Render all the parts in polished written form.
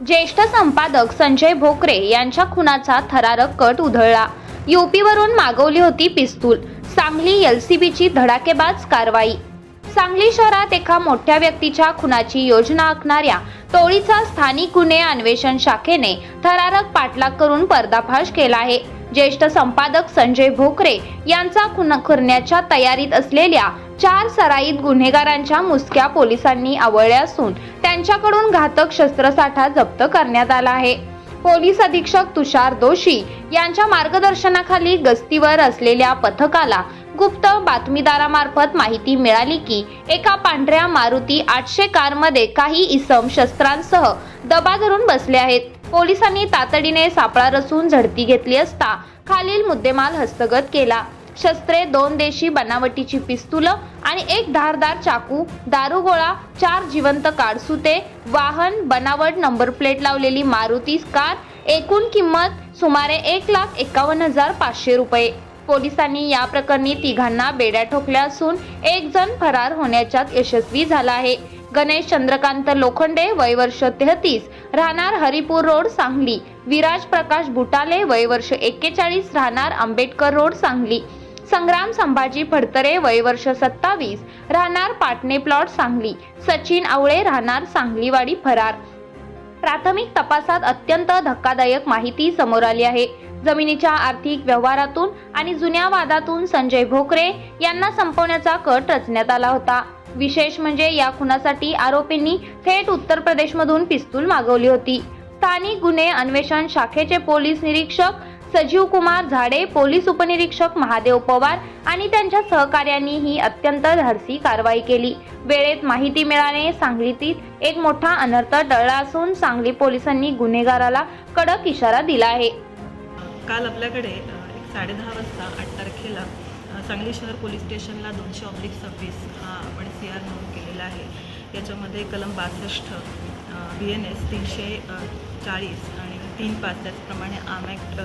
ज्येष्ठ संपादक संजय भोकरे यांच्या खुनाचा थरारक कट उधळला। यूपीवरून मागवली होती पिस्तूल, सांगली एलसीबीची धडाकेबाज कारवाई। सांगली शहरात एका मोठ्या व्यक्तीच्या खुनाची योजना आखणाऱ्या टोळीचा स्थानिक गुन्हे अन्वेषण शाखेने थरारक पाठलाग करून पर्दाफाश केला आहे। ज्येष्ठ संपादक संजय भोकरे यांचा खून करण्याच्या तयारीत असलेल्या 4 सराईत गुन्हेगारांच्या मुसक्या पोलिसांनी आवळल्या असून त्यांच्याकडून घातक शस्त्रसाठा जप्त करण्यात आला आहे। पोलीस अधीक्षक तुषार दोशी यांच्या मार्गदर्शनाखाली गस्तीवर असलेल्या पथकाला गुप्त बातमीदारामार्फत माहिती मिळाली की एका पांढऱ्या मारुती 800 कारमध्ये काही इसम शस्त्रांसह दबा धरून बसले आहेत। पोलिसांनी तातडीने सापळा रचून झडती घेतली असता खालील मुद्देमाल हस्तगत केला। शस्त्रे, 2 देशी बनावटीची पिस्तूल आणि 1 धारदार चाकू, दारुगोळा, 4 जिवंत काडसुते, वाहन, बनावट नंबर प्लेट लावलेली मारुती कार, एकूण किंमत सुमारे 1,51,500 रुपये। पोलिसांनी या प्रकरणी तिघांना बेड्या ठोकल्या असून एक जण फरार होण्याच्यात यशस्वी झाला आहे। गणेश चंद्रकांत लोखंडे, वय वर्ष 33, राहणार हरिपूर रोड, सांगली। विराज प्रकाश बुटाले, वय वर्ष 41, राहणार आंबेडकर रोड, सांगली। संग्राम संभाजी फडतरे, वय वर्ष 27, राहणार पाटणे प्लॉट, सांगली। सचिन आवळे, राहणार सांगलीवाडी, फरार। प्राथमिक तपासात अत्यंत धक्कादायक माहिती समोर आली आहे। जमिनीच्या आर्थिक व्यवहारातून आणि जुन्या वादातून संजय भोकरे यांना संपवण्याचा कट रचण्यात आला होता। विशेष म्हणजे या खुनासाठी आरोपींनी थेट उत्तर प्रदेशमधून पिस्तूल मागवली होती। स्थानिक गुन्हे अन्वेषण शाखेचे पोलीस निरीक्षक सजीव कुमार झाडे, पोलीस उपनिरीक्षक महादेव पवार आणि त्यांच्या सहकार्यांनी ही अत्यंत धाडसी कारवाई केली। वेळेत माहिती मिळाल्याने सांगलीतील एक मोठा अनर्थ टळला असून सांगली पोलिसांनी गुन्हेगाराला कडक इशारा दिला आहे। काल आपल्याकडे 10:30 वाजता 8 तारखेला सांगली शहर पोलीस स्टेशनला 200/26 हा आपण CR नोंद केलेला आहे। याच्यामध्ये कलम 62, BNS 340 आणि 3(5), त्याचप्रमाणे आर्म ॲक्ट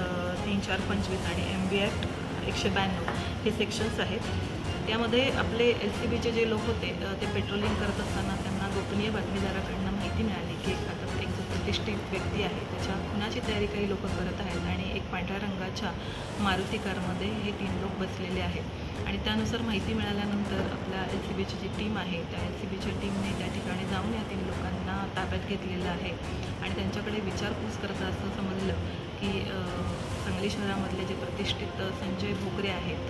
3(4)25 आणि MB ॲक्ट 192 हे सेक्शन्स आहेत। यामध्ये आपले LCBचे जे लोक होते ते पेट्रोलिंग करत असताना त्यांना गोपनीय बातमीदाराकडनं माहिती मिळाली की एक जो प्रतिष्ठित व्यक्ती आहे त्याच्या खुनाची तयारी काही लोक करत आहेत आणि एक पांढऱ्या रंगाच्या मारुती कारमध्ये हे 3 लोक बसलेले आहेत। आणि त्यानुसार माहिती मिळाल्यानंतर आपल्या LCBची जी टीम आहे त्या LCBच्या टीमने त्या ठिकाणी जाऊन या 3 लोकांना ताब्यात घेतलेलं आहे आणि त्यांच्याकडे विचारपूस करता असं समजलं की सांगली शहरामधले जे प्रतिष्ठित संजय भोकरे आहेत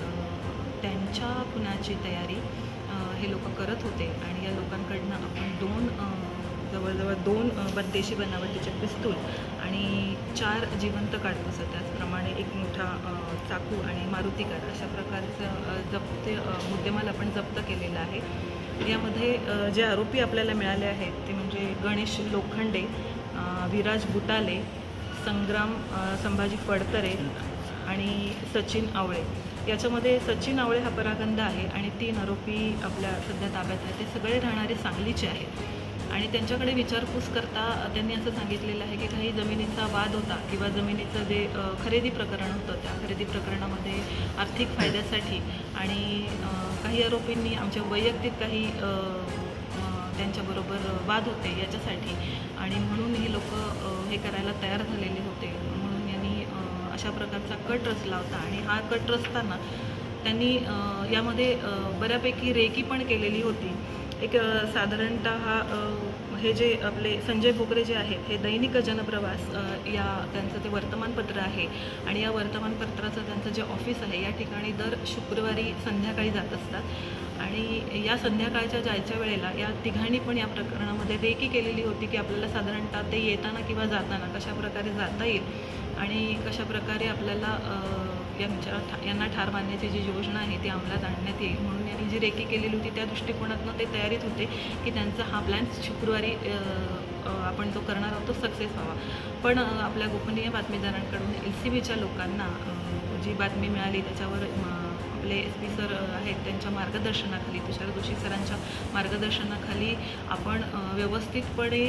त्यांच्या खुनाची तयारी हे लोक करत होते आणि या लोकांकडनं आपण जवळजवळ 2 देशी बनावटीचे पिस्तूल आणि 4 जिवंत काडतुसं, त्याचप्रमाणे एक मोठा चाकू आणि मारुती कार अशा प्रकारचं मुद्देमाल आपण जप्त केलेला आहे। यामध्ये जे आरोपी आपल्याला मिळाले आहेत ते म्हणजे गणेश लोखंडे, विराज बुटाले, संग्राम संभाजी फडतरे आणि सचिन आवळे। याच्यामध्ये सचिन आवळे हा परागंदा आहे आणि 3 आरोपी आपल्या सध्या ताब्यात आहेत। ते सगळे राहणारे सांगलीचे आहेत आणि त्यांच्याकडे विचारपूस करता त्यांनी असं सांगितलेलं आहे की काही जमिनीचा वाद होता किंवा जमिनीचं जे खरेदी प्रकरण होतं त्या खरेदी प्रकरणामध्ये आर्थिक फायद्यासाठी आणि काही आरोपींनी आमच्या वैयक्तिक काही त्यांच्याबरोबर वाद होते याच्यासाठी आणि म्हणून हे लोक हे करायला तयार झालेले होते। म्हणून यांनी अशा प्रकारचा कट रचला होता आणि हा कट रचताना त्यांनी यामध्ये बऱ्यापैकी रेकी पण केलेली होती। एक साधारणतः हे जे आपले संजय भोकरे जे आहेत हे दैनिक जनप्रवास या त्यांचं ते वर्तमानपत्र आहे आणि या वर्तमानपत्राचं त्यांचं जे ऑफिस आहे या ठिकाणी दर शुक्रवारी संध्याकाळी जात असतात आणि या संध्याकाळच्या जायच्या वेळेला या तिघांनी पण या प्रकरणामध्ये रेकी केलेली होती की आपल्याला साधारणतः ते येताना किंवा जाताना कशा प्रकारे जाता येईल आणि कशा प्रकारे आपल्याला यांना ठार मारण्याची जी योजना आहे ती अंमलात आणण्यात येईल म्हणून यांनी जी रेकी केलेली होती त्या दृष्टिकोनातून ते तयारीत होते की त्यांचा हा प्लॅन शुक्रवारी आपण जो करणार आहोत तो सक्सेस व्हावा। पण आपल्या गोपनीय बातमीदारांकडून LCBच्या लोकांना जी बातमी मिळाली त्याच्यावर आपले SP सर आहेत त्यांच्या मार्गदर्शनाखाली, तुषार जोशी सरांच्या मार्गदर्शनाखाली आपण व्यवस्थितपणे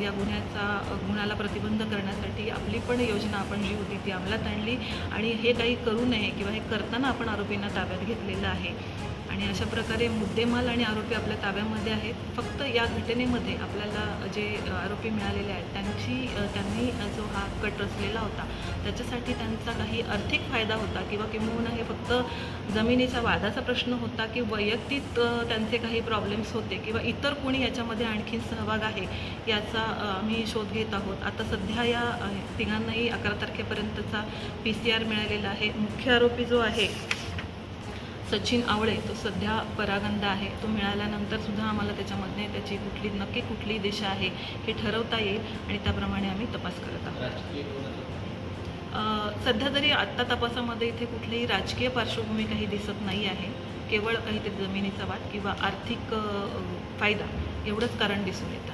या गुन्ह्याला प्रतिबंध करण्यासाठी आपली पण योजना आपण जी होती ती अंमलात आणली आणि हे काही करू नये किंवा हे करताना आपण आरोपींना ताब्यात घेतलेलं आहे आणि अशा प्रकारे मुद्देमाल आणि आरोपी आपल्या ताब्यामध्ये आहेत. फक्त या घटनेमध्ये आपल्याला जे आरोपी मिळालेले आहेत त्यांनी जो हा कट रचलेला होता त्याच्यासाठी त्यांचा काही आर्थिक फायदा होता किंवा किंबहुना हे फक्त जमिनीच्या वादाचा प्रश्न होता की वैयक्तिक त्यांचे काही प्रॉब्लेम्स होते किंवा इतर कोणी याच्यामध्ये आणखीन सहभाग आहे याचा आम्ही शोध घेत आहोत. आता सध्या या तिघांनाही 11 तारखेपर्यंतचा PCR मिळालेला आहे. मुख्य आरोपी जो आहे सचिन आवळे तो सध्या परागंदा आहे. तो मिळाल्यानंतर सुद्धा आम्हाला त्याच्यामध्ये त्याची नक्की कुठली दिशा आहे हे ठरवता येईल आणि त्याप्रमाणे आम्ही तपास करत आहोत. सध्या तरी आत्ता तपासामध्ये इथे कुठलीही राजकीय पार्श्वभूमी काही दिसत नाही आहे. केवळ काहीतरी जमिनीचा वाद किंवा आर्थिक फायदा एवढंच कारण दिसून येतं.